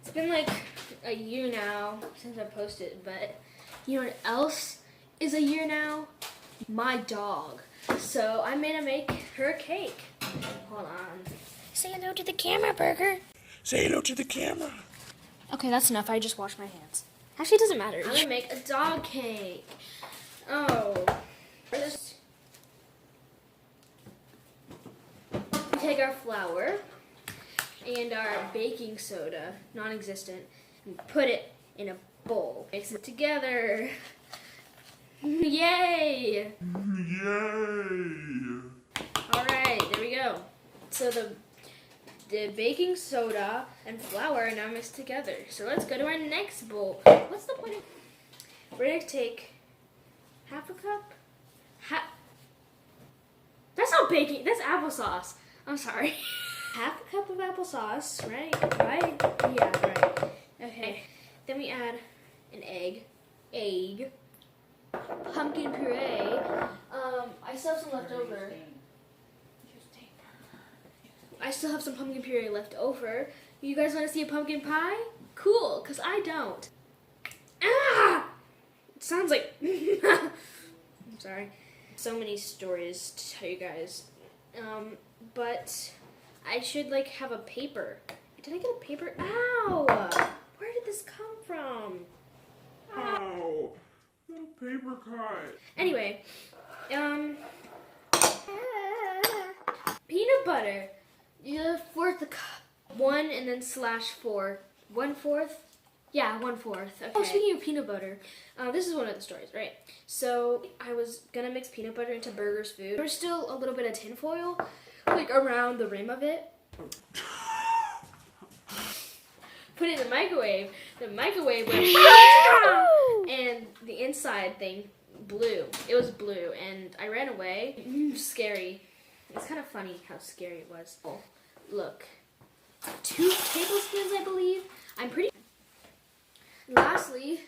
It's been like a year now since I posted, but you know what else is a year now? My dog. So I'm gonna make her a cake. Hold on. Say hello to the camera, Burger. Say hello to the camera. Okay, that's enough. I just washed my hands. Actually, it doesn't matter. I'm gonna make a dog cake. Oh. First, we take our flour and our baking soda, non-existent, and put it in a bowl. Mix it together. Yay! Yay! Alright, there we go. So the baking soda and flour are now mixed together. So let's go to our next bowl. What's the point of... We're going to take half a cup. That's not baking, that's applesauce. I'm sorry. Half a cup of applesauce, right? Yeah, right. Okay. Then we add an egg. Pumpkin puree. I still have some left over. I still have some pumpkin puree left over. You guys want to see a pumpkin pie? Cool, because I don't. Ah! It sounds like... I'm sorry. So many stories to tell you guys. But I should like have a paper. Did I get a paper? Ow! Where did this come from? Ow! Little paper cut. Anyway, peanut butter. You fourth a cup. 1 and then /4. 1/4? Yeah, 1/4. Okay. Oh, speaking of peanut butter, this is one of the stories, right? So I was gonna mix peanut butter into Burger's food. There was still a little bit of tin foil, like around the rim of it. Put it in the microwave. The microwave went and the inside thing blew. It was blue, and I ran away. Scary. It's kind of funny how scary it was. Oh, look. 2 tablespoons, I believe. I'm pretty... Lastly,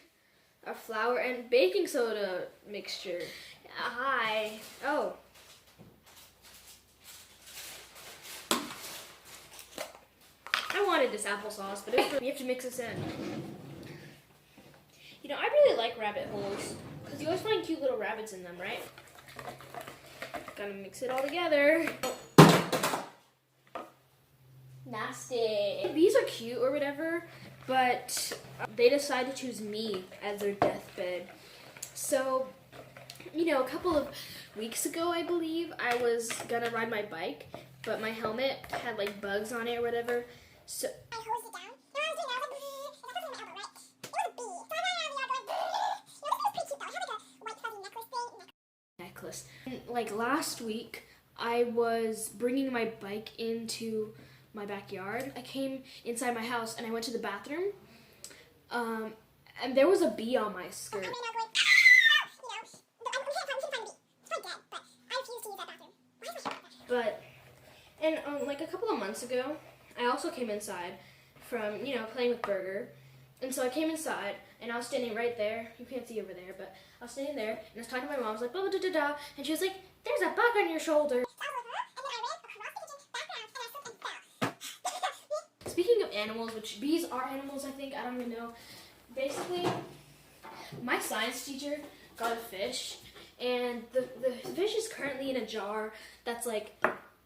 a flour and baking soda mixture. Hi. Oh. I wanted this applesauce, but we have to mix this in. You know, I really like rabbit holes, because you always find cute little rabbits in them, right? Gotta mix it all together. Nasty. These are cute or whatever, but they decided to choose me as their deathbed. So, you know, a couple of weeks ago, I believe, I was gonna ride my bike, but my helmet had like bugs on it or whatever. So I hosed it down. No, I was doing that. I was like, right? It was a bee. So I ran around the yard going, it was pretty cute though. I had like a white fuzzy necklace thing. Necklace. And, like last week, I was bringing my bike into my backyard. I came inside my house and I went to the bathroom. And there was a bee on my skirt. But, and like a couple of months ago, I also came inside from, you know, playing with Burger. And so I came inside, and I was standing right there. You can't see over there, but I was standing there, and I was talking to my mom. I was like, blah, blah, da, da, da. And she was like, there's a bug on your shoulder. Speaking of animals, which bees are animals, I think. I don't even know. Basically, my science teacher got a fish, and the fish is currently in a jar that's like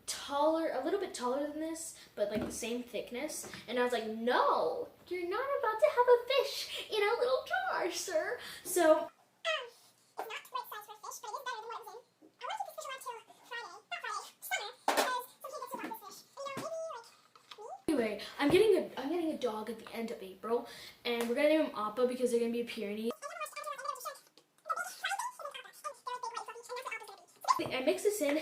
taller, a little bit taller than this, but like the same thickness. And I was like, no, you're not about to have a fish in a little jar, sir. So, it's not the right size for a fish, but it is better than what it was in. I want to keep this fish around till Friday, not Friday, summer, because some people do want this fish. You know, maybe like me. Anyway, I'm getting a dog at the end of April, and we're gonna name him Appa because they're gonna be a Pyrenees. I mix this in.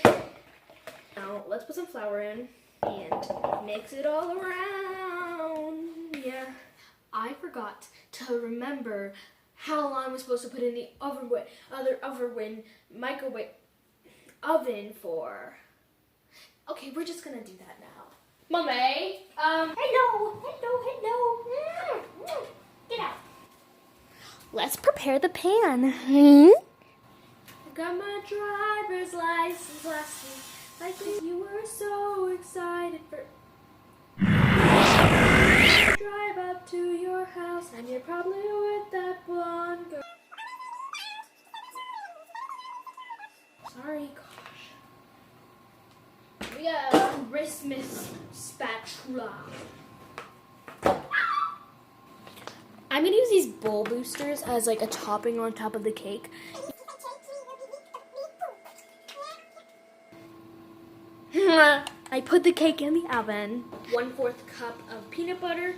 Now, let's put some flour in and mix it all around. Yeah. I forgot to remember how long we're supposed to put in the microwave oven for. Okay, we're just gonna do that now. Mommy, hello. Get out. Let's prepare the pan. I got my driver's license last week. Like you were so excited for drive up to sorry. Gosh. We got a Christmas spatula. I'm gonna use these bowl boosters as like a topping on top of the cake. I put the cake in the oven. 1/4 cup of peanut butter,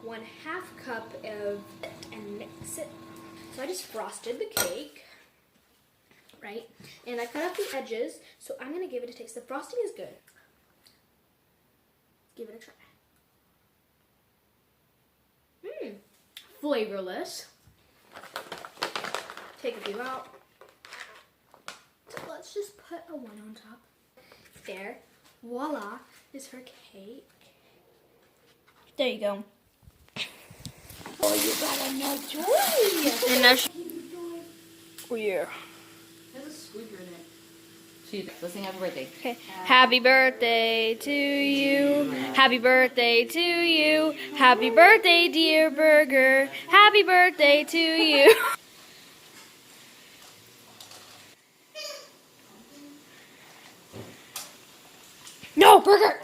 1/2 cup of, and mix it. So I just frosted the cake, right? And I cut out the edges, so I'm gonna give it a taste. The frosting is good. Give it a try. Flavorless. Take a few out. So let's just put a 1 on top. There. Voila, is her cake. There you go. Oh, you got a toy. And now she... Oh, yeah. There's a squeaker in it. Let's sing happy birthday. Okay. Happy birthday to you. Happy birthday to you. Happy birthday, dear Burger. Happy birthday to you. No, Burger!